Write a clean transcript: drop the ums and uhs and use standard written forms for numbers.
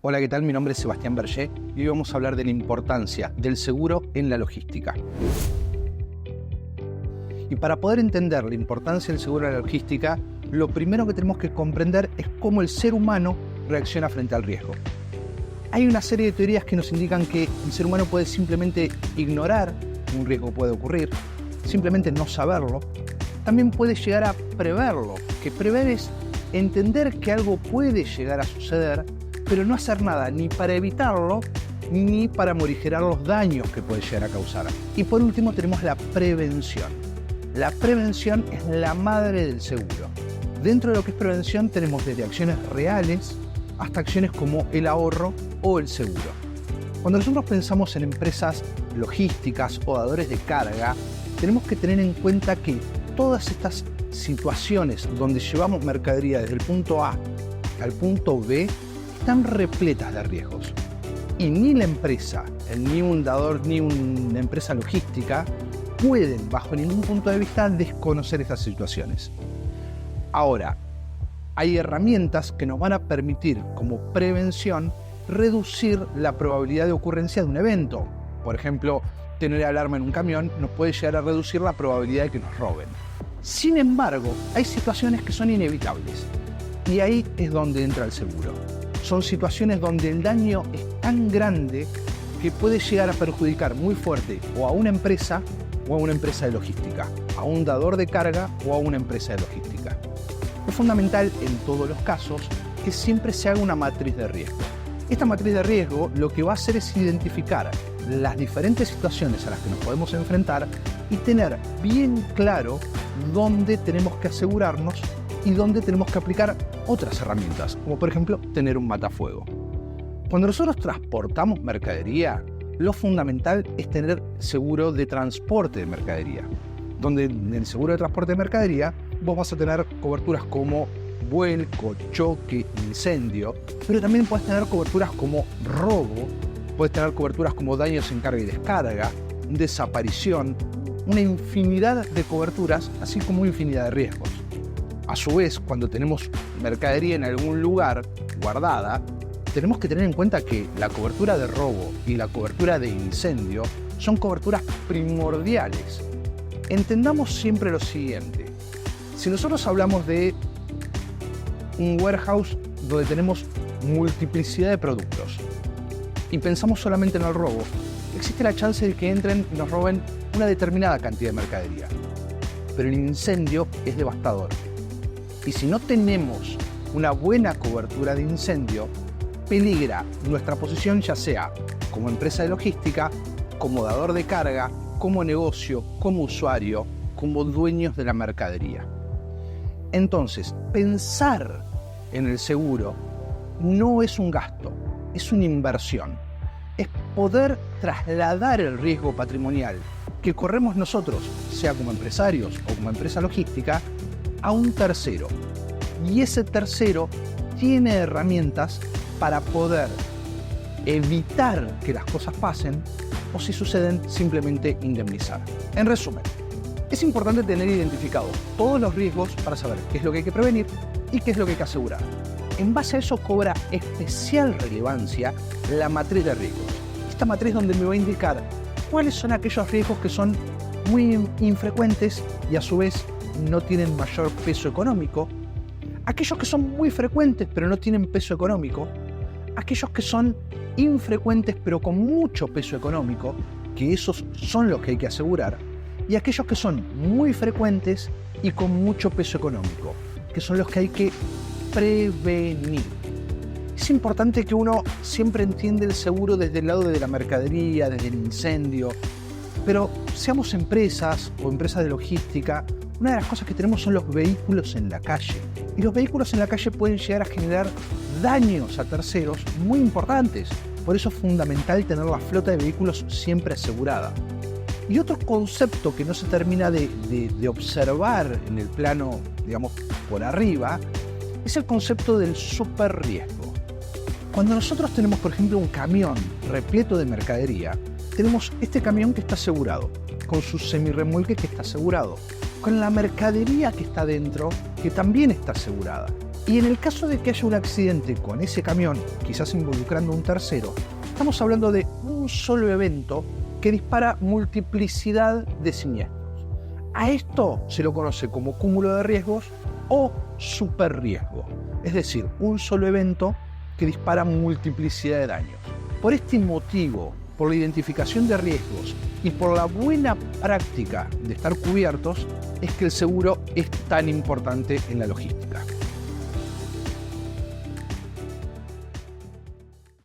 Hola, ¿qué tal? Mi nombre es Sebastián Berger y hoy vamos a hablar de la importancia del seguro en la logística. Y para poder entender la importancia del seguro en la logística, lo primero que tenemos que comprender es cómo el ser humano reacciona frente al riesgo. Hay una serie de teorías que nos indican que el ser humano puede simplemente ignorar que un riesgo puede ocurrir, simplemente no saberlo. También puede llegar a preverlo, que prever es entender que algo puede llegar a suceder, pero no hacer nada ni para evitarlo ni para morigerar los daños que puede llegar a causar. Y por último tenemos la prevención. La prevención es la madre del seguro. Dentro de lo que es prevención tenemos desde acciones reales hasta acciones como el ahorro o el seguro. Cuando nosotros pensamos en empresas logísticas o dadores de carga, tenemos que tener en cuenta que todas estas situaciones donde llevamos mercadería desde el punto A al punto B están repletas de riesgos. Y ni la empresa, ni un dador, ni una empresa logística pueden, bajo ningún punto de vista, desconocer estas situaciones. Ahora, hay herramientas que nos van a permitir, como prevención, reducir la probabilidad de ocurrencia de un evento. Por ejemplo, tener alarma en un camión nos puede llegar a reducir la probabilidad de que nos roben. Sin embargo, hay situaciones que son inevitables. Y ahí es donde entra el seguro. Son situaciones donde el daño es tan grande que puede llegar a perjudicar muy fuerte o a una empresa de logística, a un dador de carga o a una empresa de logística. Es fundamental en todos los casos que siempre se haga una matriz de riesgo. Esta matriz de riesgo lo que va a hacer es identificar las diferentes situaciones a las que nos podemos enfrentar y tener bien claro dónde tenemos que asegurarnos y dónde tenemos que aplicar otras herramientas, como por ejemplo tener un matafuego. Cuando nosotros transportamos mercadería, lo fundamental es tener seguro de transporte de mercadería, donde en el seguro de transporte de mercadería vos vas a tener coberturas como vuelco, choque, incendio, pero también puedes tener coberturas como robo, puedes tener coberturas como daños en carga y descarga, desaparición, una infinidad de coberturas, así como una infinidad de riesgos. A su vez, cuando tenemos mercadería en algún lugar guardada, tenemos que tener en cuenta que la cobertura de robo y la cobertura de incendio son coberturas primordiales. Entendamos siempre lo siguiente. Si nosotros hablamos de un warehouse donde tenemos multiplicidad de productos y pensamos solamente en el robo, existe la chance de que entren y nos roben una determinada cantidad de mercadería. Pero el incendio es devastador. Y si no tenemos una buena cobertura de incendio, peligra nuestra posición, ya sea como empresa de logística, como dador de carga, como negocio, como usuario, como dueños de la mercadería. Entonces, pensar en el seguro no es un gasto, es una inversión. Es poder trasladar el riesgo patrimonial que corremos nosotros, sea como empresarios o como empresa logística, a un tercero. Y ese tercero tiene herramientas para poder evitar que las cosas pasen o, si suceden, simplemente indemnizar. En resumen, es importante tener identificados todos los riesgos para saber qué es lo que hay que prevenir y qué es lo que hay que asegurar. En base a eso cobra especial relevancia la matriz de riesgos. Esta matriz donde me va a indicar cuáles son aquellos riesgos que son muy infrecuentes y a su vez no tienen mayor peso económico, aquellos que son muy frecuentes pero no tienen peso económico, aquellos que son infrecuentes pero con mucho peso económico, que esos son los que hay que asegurar, y aquellos que son muy frecuentes y con mucho peso económico, que son los que hay que prevenir. Es importante que uno siempre entienda el seguro desde el lado de la mercadería, desde el incendio, pero seamos empresas o empresas de logística, una de las cosas que tenemos son los vehículos en la calle. Y los vehículos en la calle pueden llegar a generar daños a terceros muy importantes. Por eso es fundamental tener la flota de vehículos siempre asegurada. Y otro concepto que no se termina de observar en el plano, digamos, por arriba, es el concepto del superriesgo. Cuando nosotros tenemos, por ejemplo, un camión repleto de mercadería, tenemos este camión que está asegurado, con su semirremolque que está asegurado, con la mercadería que está dentro, que también está asegurada. Y en el caso de que haya un accidente con ese camión, quizás involucrando a un tercero, estamos hablando de un solo evento que dispara multiplicidad de siniestros. A esto se lo conoce como cúmulo de riesgos o superriesgo, es decir, un solo evento que dispara multiplicidad de daños. Por este motivo, por la identificación de riesgos y por la buena práctica de estar cubiertos, es que el seguro es tan importante en la logística.